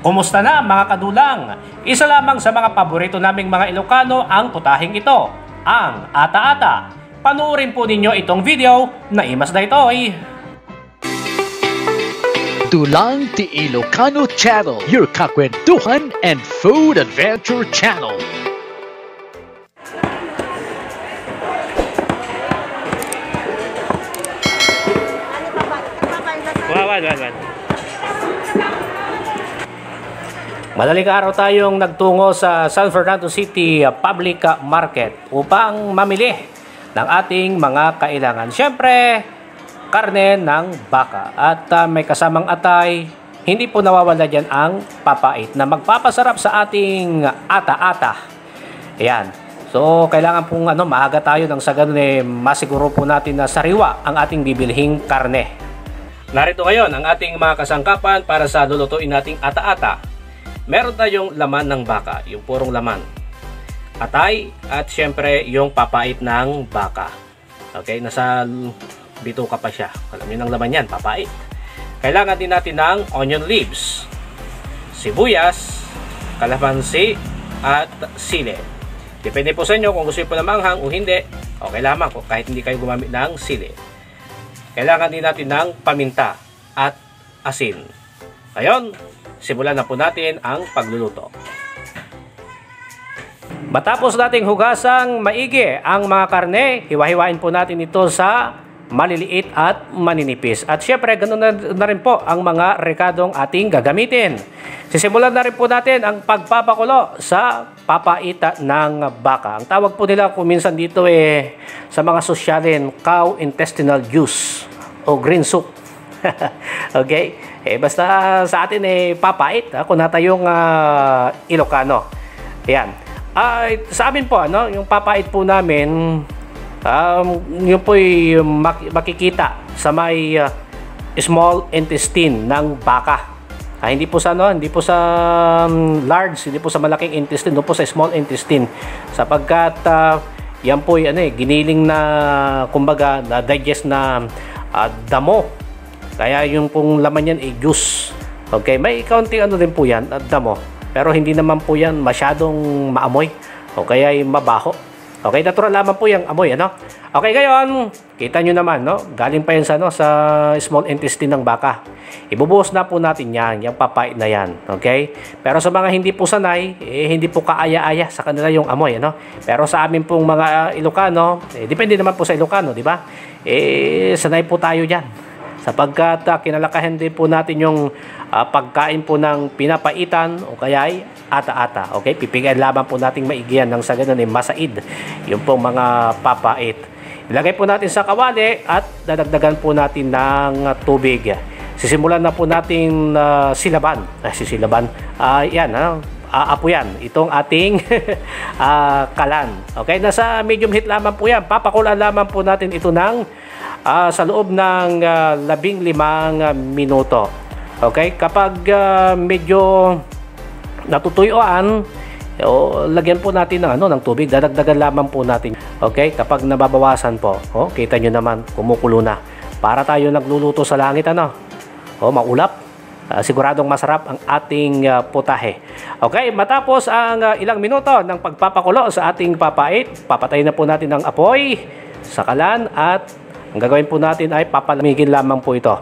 Kumusta na mga kadulang? Isa lamang sa mga paborito naming mga Ilocano ang putahing ito, ang ata-ata. Panuorin po ninyo itong video na imas na ito'y. Dulang Ti Ilocano Channel, your kakwentuhan and food adventure channel. Madaling araw tayong nagtungo sa San Fernando City Public Market upang mamili ng ating mga kailangan. Siyempre, karne ng baka at may kasamang atay. Hindi po nawawala dyan ang papait na magpapasarap sa ating ata-ata. Ayan. So, kailangan pong maaga tayo nang sa ganun masiguro po natin na sariwa ang ating bibilhing karne. Narito ngayon ang ating mga kasangkapan para sa lulutuin nating ata-ata. Meron tayong laman ng baka, yung purong laman. Atay at syempre yung papait ng baka. Okay, nasa bituka pa siya. Alam niyo ng laman yan, papait. Kailangan din natin ng onion leaves, sibuyas, kalamansi at sili. Depende po sa inyo kung gusto niyo po na manghang o hindi. Okay lamang po kahit hindi kayo gumamit ng sili. Kailangan din natin ng paminta at asin. Ngayon, simulan na po natin ang pagluluto. Matapos nating hugasang maigi ang mga karne, hiwa-hiwain po natin ito sa maliliit at maninipis. At syempre, ganoon na rin po ang mga rekadong ating gagamitin. Sisimulan na rin po natin ang pagpapakulo sa papaita ng baka. Ang tawag po nila kung minsan dito sa mga sosyalin, cow intestinal juice o green soup. Okay? Basta sa atin papait kung natayong Ilocano. Ayan. Sa amin po, yung papait po namin, yun po makikita sa may small intestine ng baka. Hindi po sa large, hindi po sa malaking intestine, doon po sa small intestine. Sapagkat yan po giniling na kumbaga na digest na damo. Kaya yung pong laman yan juice. Okay, may kaunting din po yan at damo. Pero hindi naman po yan masyadong maamoy. O kaya mabaho. Okay, natural lamang po yung amoy, Okay, ngayon, kita nyo naman, galing pa yan sa small intestine ng baka. Ibubuhos na po natin yan, yung papait na yan. Okay? Pero sa mga hindi po sanay, hindi po kaaya-aya sa kanila yung amoy, Pero sa amin pong mga Ilocano, depende naman po sa Ilocano, di ba? Sanay po tayo dyan. Sapagkat kinalakahan din po natin yung pagkain po ng pinapaitan o kaya ay ata-ata. Okay? Pipigain lamang po nating maigiyan ng sa ganun masaid. Yung pong mga papait. Ilagay po natin sa kawali at dadagdagan po natin ng tubig. Sisimulan na po natin silaban. Sisilaban. Yan, aapo yan. Itong ating kalan. Okay? Nasa medium heat lamang po yan. Papakulan lamang po natin ito ng sa loob ng 15 minuto. Okay? Kapag medyo natutuyuan, lagyan po natin ng tubig. Dadagdagan lamang po natin. Okay? Kapag nababawasan po, kita nyo naman, kumukulo na. Para tayo nagluluto sa langit, maulap. Siguradong masarap ang ating putahe. Okay? Matapos ang ilang minuto ng pagpapakulo sa ating papait, papatayin na po natin ang apoy sa kalan at ang gagawin po natin ay papalamigin lamang po ito.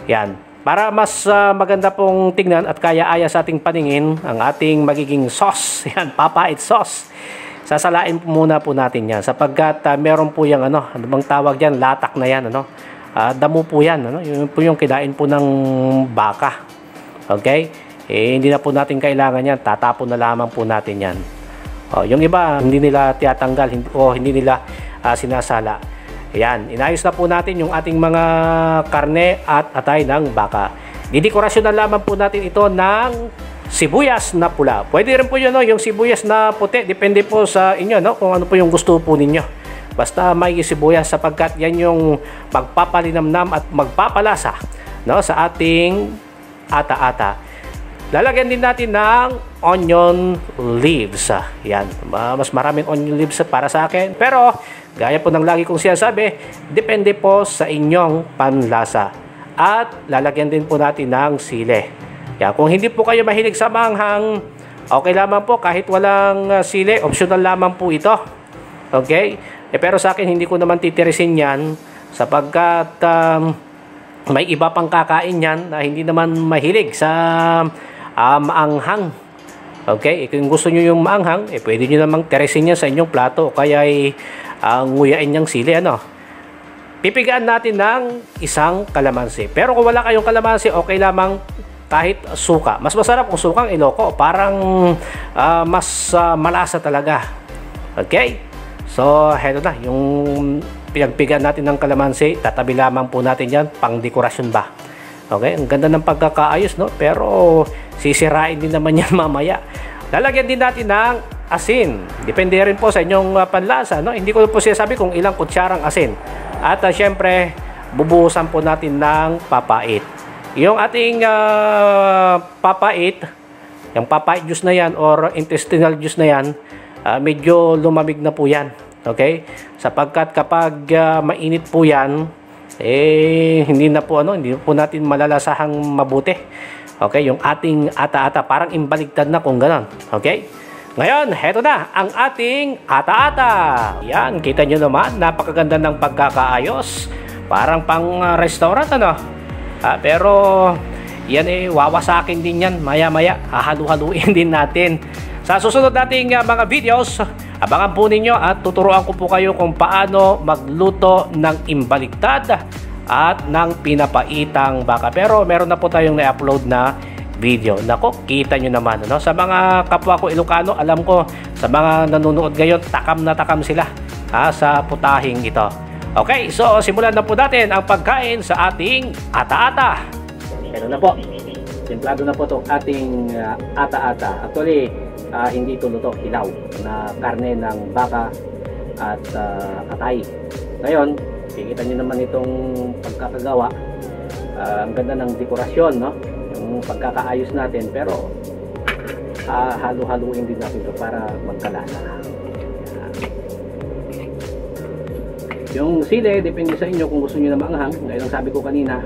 Yan. Para mas maganda pong tingnan at kaya-aya sa ating paningin ang ating magiging sauce. Yan, papait sauce. Sasalain muna po natin yan sapagkat meron po yung ano bang tawag diyan, latak na yan, damo po yan, Yun po yung kinain po ng baka. Okay? Hindi na po natin kailangan yan. Tatapon na lamang po natin yan. Yung iba, hindi nila tiyatanggal o hindi nila sinasala. Ayan, inayos na po natin yung ating mga karne at atay ng baka. Didekorasyon na lamang po natin ito ng sibuyas na pula. Pwede rin po yun, yung sibuyas na puti. Depende po sa inyo, kung ano po yung gusto po ninyo. Basta may sibuyas sapagkat yan yung magpapalinamnam at magpapalasa sa ating ata-ata. Lalagyan din natin ng onion leaves. Yan. Mas maraming onion leaves para sa akin. Pero, gaya po ng lagi kong sinasabi, depende po sa inyong panlasa. At lalagyan din po natin ng sili. Yan, kung hindi po kayo mahilig sa maanghang, okay lamang po kahit walang sili, optional lamang po ito. Okay? Pero sa akin hindi ko naman titirisin yan sapagkat may iba pang kakain yan na hindi naman mahilig sa maanghang. Okay? Kung gusto nyo yung maanghang, pwede nyo namang tirisin yan sa inyong plato o kaya nguyain niyang sili. Pipigaan natin ng isang kalamansi. Pero kung wala kayong kalamansi, okay lamang kahit suka. Mas masarap kung sukang Ilocos. Parang mas malasa talaga. Okay? So, heto na. Yung pinagpigaan natin ng kalamansi, tatabi lamang po natin yan. Pang dekorasyon ba? Okay? Ang ganda ng pagkakaayos, no? Pero sisirain din naman yan mamaya. Lalagyan din natin ng asin. Depende rin po sa inyong panlasa, no? Hindi ko po sinasabi kung ilang kutsarang asin. At syempre, bubuhusan po natin ng papait. Yung ating papait, yung papait juice na yan or intestinal juice na yan, medyo lumamig na po yan. Okay? Sapagkat kapag mainit po yan, hindi na po hindi po natin malalasahang mabuti. Okay? Yung ating ata-ata, parang imbaligtad na kung ganon. Okay? Ngayon, heto na ang ating ata-ata. Yan, kita nyo naman, napakaganda ng pagkakaayos. Parang pang restaurant, pero yan wawasakin din yan maya-maya. Hahalu-haluin din natin. Sa susunod nating mga videos, abangan po ninyo at tuturuan ko po kayo kung paano magluto ng imbaligtad at ng pinapaitang baka. Pero meron na po tayong na-upload na video. Nako, kita nyo naman. Sa mga kapwa ko Ilocano, alam ko, sa mga nanonood ngayon, takam na takam sila sa putahing ito. Okay, so simulan na po natin ang pagkain sa ating ata-ata. Pero na po, simplado na po itong ating ata-ata. Actually, hindi ito luto, hilaw na karne ng baka at atay. Ngayon, kikita nyo naman itong pagkakagawa. Ang ganda ng dekorasyon, no? Yung pagkakaayos natin, pero halu-haluin din natin ito para magkalasa. Yung sili, depende sa inyo kung gusto nyo na maanghang. Ngayon, sabi ko kanina,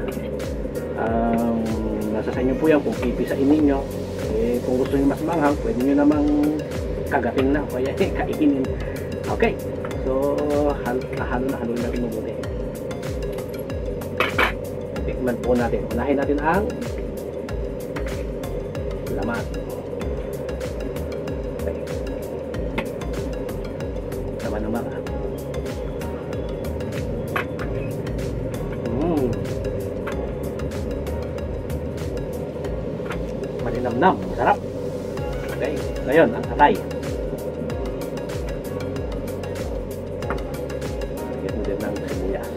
nasa sa inyo po yan kung pipisain ninyo. Kung gusto nyo mas maanghang, pwede nyo namang kagatin na, kaya kainin. Okay, so halo natin mabuti. Tikman po natin. Unahin natin ang laman. Okay. Laman ng baka. Malinamnam, masarap. Okay, ngayon ang atay. Lagyan mo din ng sibuyas.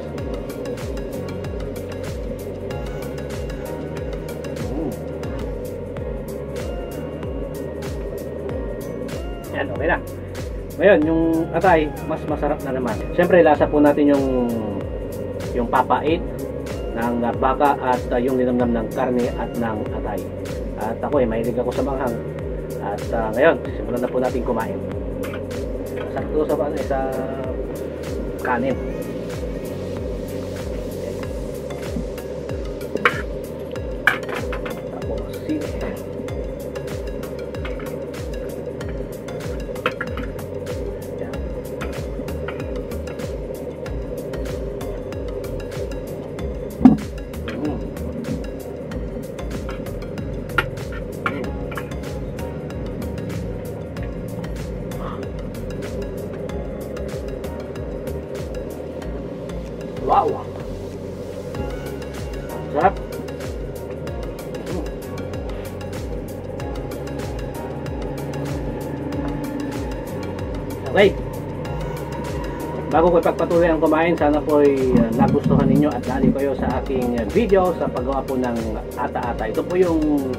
Yan, okay na. Ngayon, yung atay, mas masarap na naman. Siyempre, lasa po natin yung papait ng baka at yung linamnam ng karne at ng atay. At ako mahilig ako sa manghang. At ngayon, simulan na po natin kumain. Sakto sa kanin. Tapos sili. Wow! Sarap! Okay. Bago ko ipagpatuloy ang kumain, sana po ay nagustuhan ninyo at dali kayo sa aking video sa paggawa po ng ata-ata. Ito po yung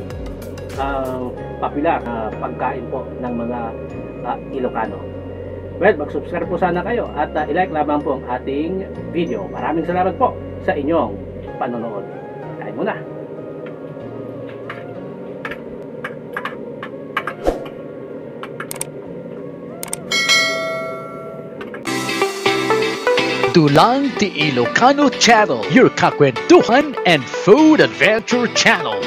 popular pagkain po ng mga Ilocano. Well, mag-subscribe po sana kayo at i-like lamang po ang ating video. Maraming salamat po sa inyong panonood. Kain muna! Dulang Ti Ilocano Channel, your kakwentuhan and food adventure channel.